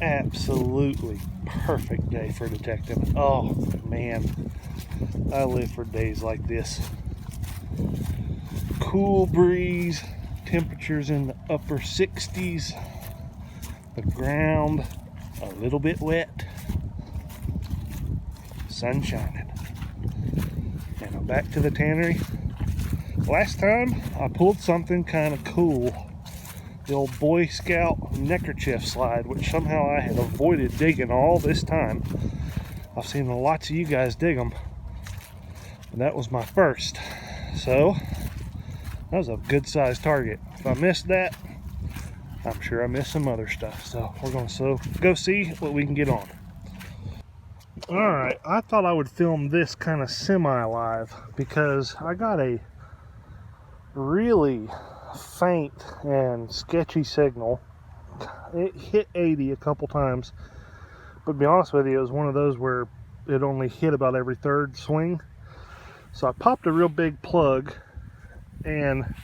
Absolutely perfect day for detecting. Oh man, I live for days like this. Cool breeze, temperatures in the upper 60s, the ground a little bit wet, sun shining. And I'm back to the tannery. Last time I pulled something kind of cool. The old Boy Scout neckerchief slide, which somehow I had avoided digging all this time. I've seen lots of you guys dig them, and that was my first. So that was a good sized target. If I missed that, I'm sure I missed some other stuff. So we're going to go see what we can get on. Alright, I thought I would film this kind of semi-live because I got a really faint and sketchy signal. It hit 80 a couple times, but to be honest with you, it was one of those where it only hit about every third swing. So I popped a real big plug, and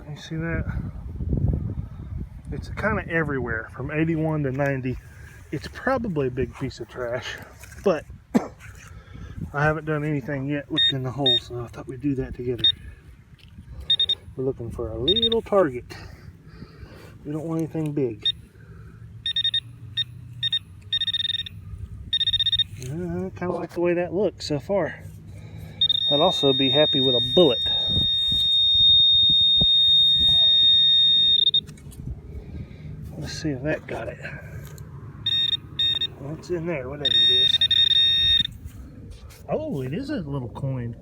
you see that? It's kind of everywhere from 81 to 90. It's probably a big piece of trash, but I haven't done anything yet looked in the hole, so I thought we'd do that together. We're looking for a little target. We don't want anything big. Kind of like the way that looks so far. I'd also be happy with a bullet. Let's see if that got it. What's in there, whatever it is. Oh, it is a little coin.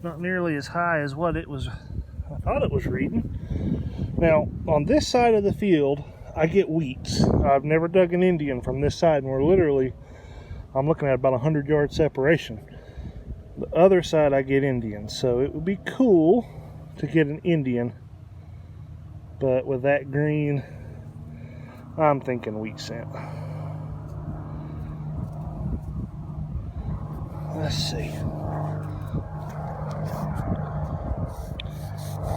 Not nearly as high as what it was, I thought it was reading. Now, on this side of the field, I get wheats. I've never dug an Indian from this side, and we're literally, I'm looking at about 100-yard separation. The other side, I get Indians. So it would be cool to get an Indian, but with that green, I'm thinking wheat scent. Let's see.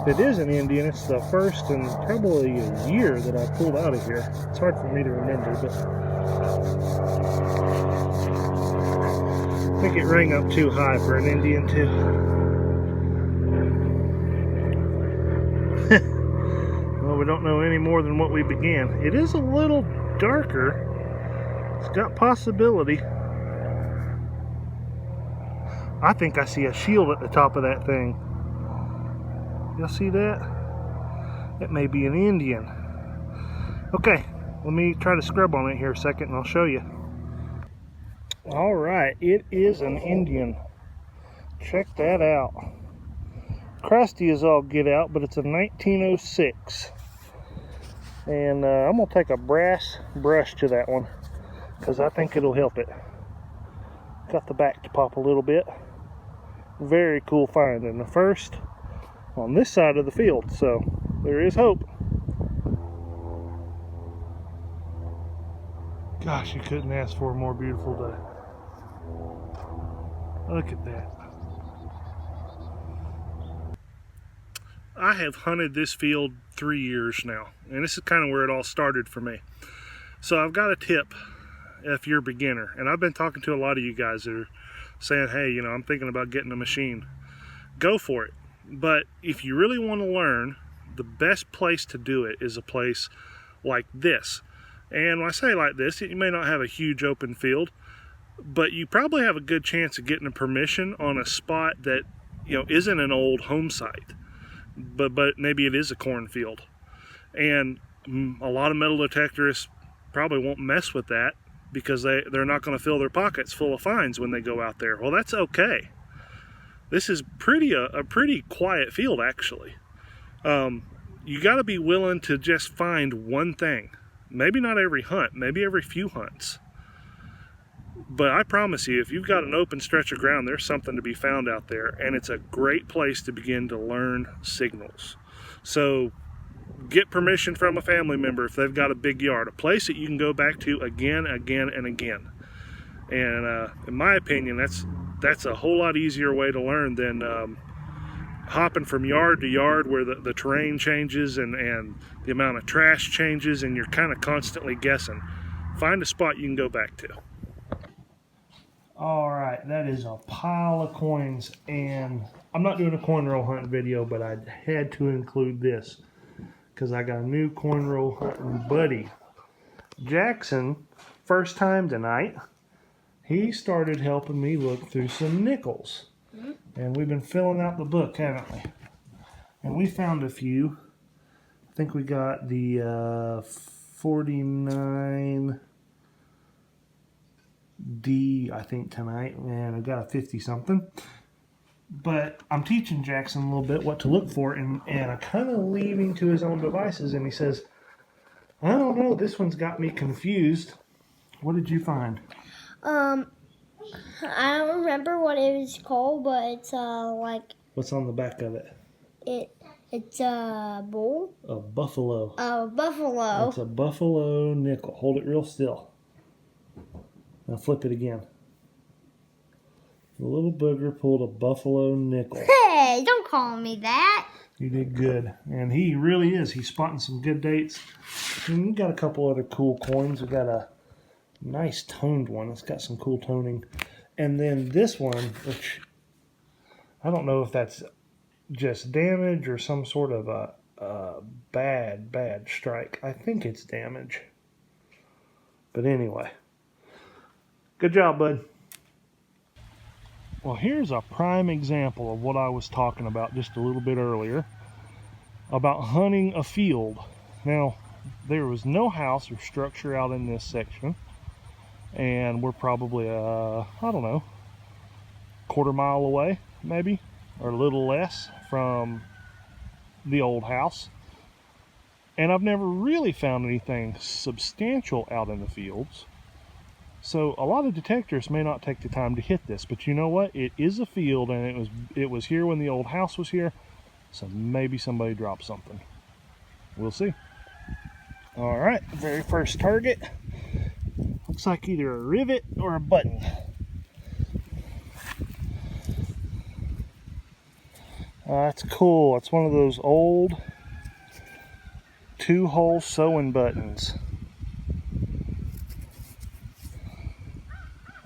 If it is an Indian, it's the first in probably a year that I pulled out of here. It's hard for me to remember, but I think it rang up too high for an Indian too. Well, we don't know any more than what we began. It is a little darker. It's got possibility. I think I see a shield at the top of that thing. Y'all see that? It may be an Indian. Okay, let me try to scrub on it here a second and I'll show you. Alright, it is an Indian. Check that out. Crusty as all get out, but it's a 1906. And I'm going to take a brass brush to that one because I think it'll help it. Got the back to pop a little bit. Very cool find, and the first on this side of the field, so there is hope. Gosh, you couldn't ask for a more beautiful day. Look at that. I have hunted this field 3 years now, and this is kind of where it all started for me. So I've got a tip if you're a beginner, and I've been talking to a lot of you guys that are saying, hey, you know, I'm thinking about getting a machine. Go for it. But if you really want to learn, the best place to do it is a place like this. And when I say like this, you may not have a huge open field, but you probably have a good chance of getting a permission on a spot that, you know, isn't an old home site, but maybe it is a cornfield. And A lot of metal detectorists probably won't mess with that because they're not going to fill their pockets full of fines when they go out there. Well, that's okay. This is a pretty quiet field, actually. You got to be willing to just find one thing. Maybe not every hunt, maybe every few hunts. But I promise you, if you've got an open stretch of ground, there's something to be found out there, and it's a great place to begin to learn signals. So get permission from a family member if they've got a big yard, a place that you can go back to again, and again. And in my opinion, that's a whole lot easier way to learn than hopping from yard to yard where the terrain changes and the amount of trash changes and you're kind of constantly guessing. Find a spot you can go back to. All right, that is a pile of coins, and I'm not doing a coin roll hunting video, but I had to include this because I got a new coin roll hunting buddy. Jackson, first time tonight, he started helping me look through some nickels. And we've been filling out the book, haven't we? And we found a few. I think we got the 49D, I think, tonight. And I got a 50-something. But I'm teaching Jackson a little bit what to look for, and I kind of leave him to his own devices, and he says, I don't know, this one's got me confused. What did you find? I don't remember what it was called, but it's like... What's on the back of it? It's a bull? A buffalo. A buffalo. It's a buffalo nickel. Hold it real still. Now flip it again. The little booger pulled a buffalo nickel. Hey, don't call me that. You did good. And he really is. He's spotting some good dates. And we got a couple other cool coins. We got a nice toned one. It's got some cool toning. And then this one, which I don't know if that's just damage or some sort of a bad strike. I think it's damage. But anyway. Good job, bud. Well, here's a prime example of what I was talking about just a little bit earlier about hunting a field. Now, there was no house or structure out in this section, and we're probably, I don't know, quarter-mile away, maybe, or a little less from the old house. And I've never really found anything substantial out in the fields. So a lot of detectors may not take the time to hit this, but you know what? It is a field, and it was here when the old house was here, so maybe somebody dropped something. We'll see. All right, very first target. Looks like either a rivet or a button. That's cool. It's one of those old 2-hole sewing buttons.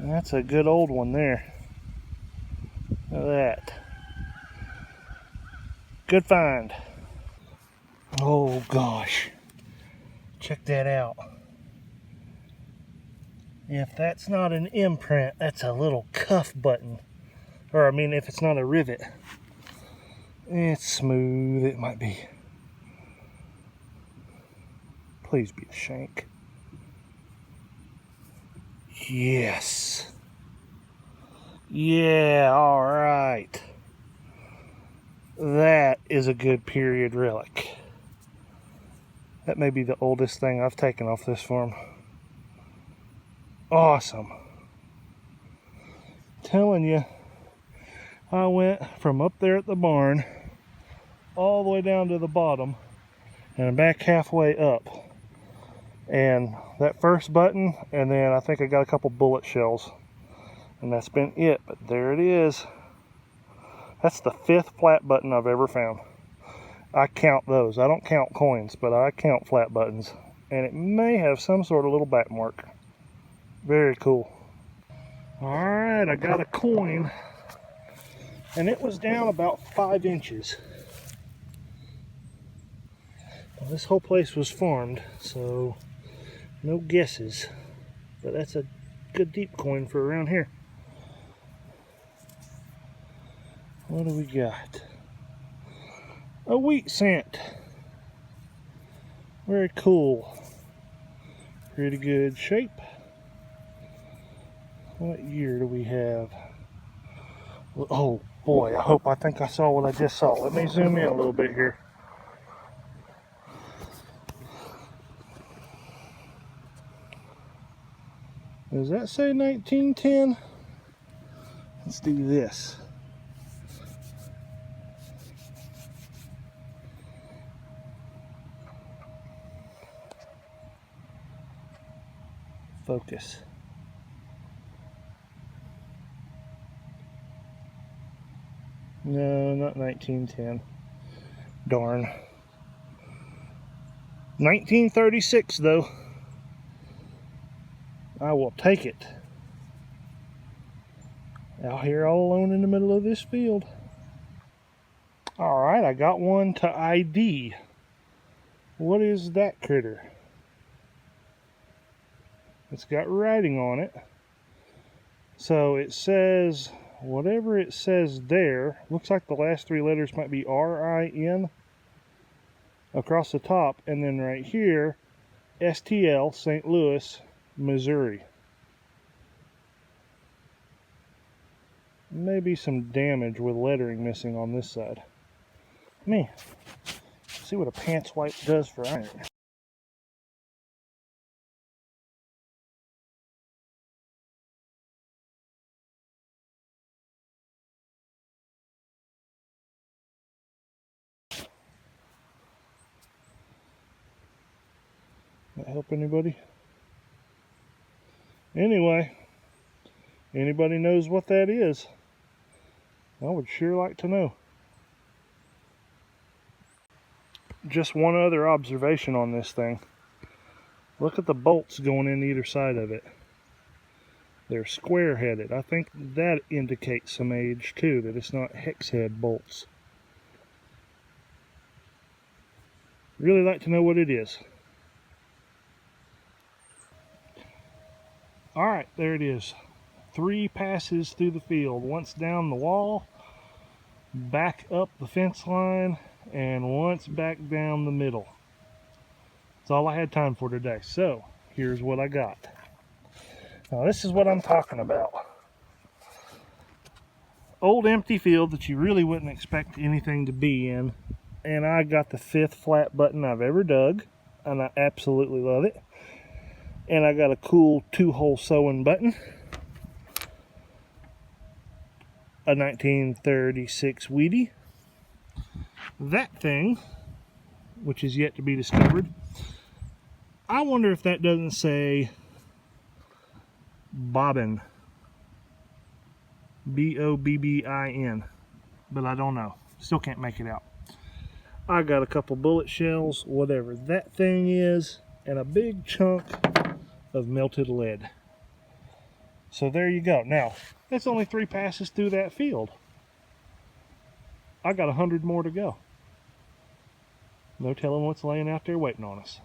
That's a good old one there. Look at that. Good find. Oh gosh. Check that out. If that's not an imprint, that's a little cuff button. Or I mean, if it's not a rivet. It's smooth, it might be. Please be a shank. Yes. Yeah, all right. That is a good period relic. That may be the oldest thing I've taken off this farm. Awesome. Telling you, I went from up there at the barn all the way down to the bottom and back halfway up. And that first button, and then I think I got a couple bullet shells, and that's been it. But there it is. That's the 5th flat button I've ever found. I count those. I don't count coins, but I count flat buttons, and it may have some sort of little back mark. Very cool. All right, I got a coin, and it was down about 5 inches. Well, this whole place was farmed, so no guesses, but that's a good deep coin for around here. What do we got? A wheat cent. Very cool. Pretty good shape. What year do we have? Oh boy, I think I saw what I just saw. Let me zoom in a little bit here. Does that say 1910? Let's do this. Focus. No, not 1910. Darn. 1936 though. I will take it. Out here all alone in the middle of this field. Alright, I got one to ID. What is that critter? It's got writing on it. So it says, whatever it says there, looks like the last three letters might be RIN across the top, and then right here, STL, St. Louis, Missouri. Maybe some damage with lettering missing on this side. Me, see what a pants wipe does for iron. That help anybody? Anyway, anybody knows what that is? I would sure like to know. Just one other observation on this thing. Look at the bolts going in either side of it. They're square-headed. I think that indicates some age too, that it's not hex head bolts. Really like to know what it is. Alright, there it is. 3 passes through the field. Once down the wall, back up the fence line, and once back down the middle. That's all I had time for today. So, here's what I got. Now this is what I'm talking about. Old empty field that you really wouldn't expect anything to be in. And I got the 5th flat button I've ever dug. And I absolutely love it. And I got a cool 2-hole sewing button. A 1936 Wheatie. That thing, which is yet to be discovered, I wonder if that doesn't say bobbin. B-O-B-B-I-N. But I don't know. Still can't make it out. I got a couple bullet shells, whatever that thing is, and a big chunk of melted lead. So there you go. Now, that's only 3 passes through that field. I got 100 more to go. No telling what's laying out there waiting on us.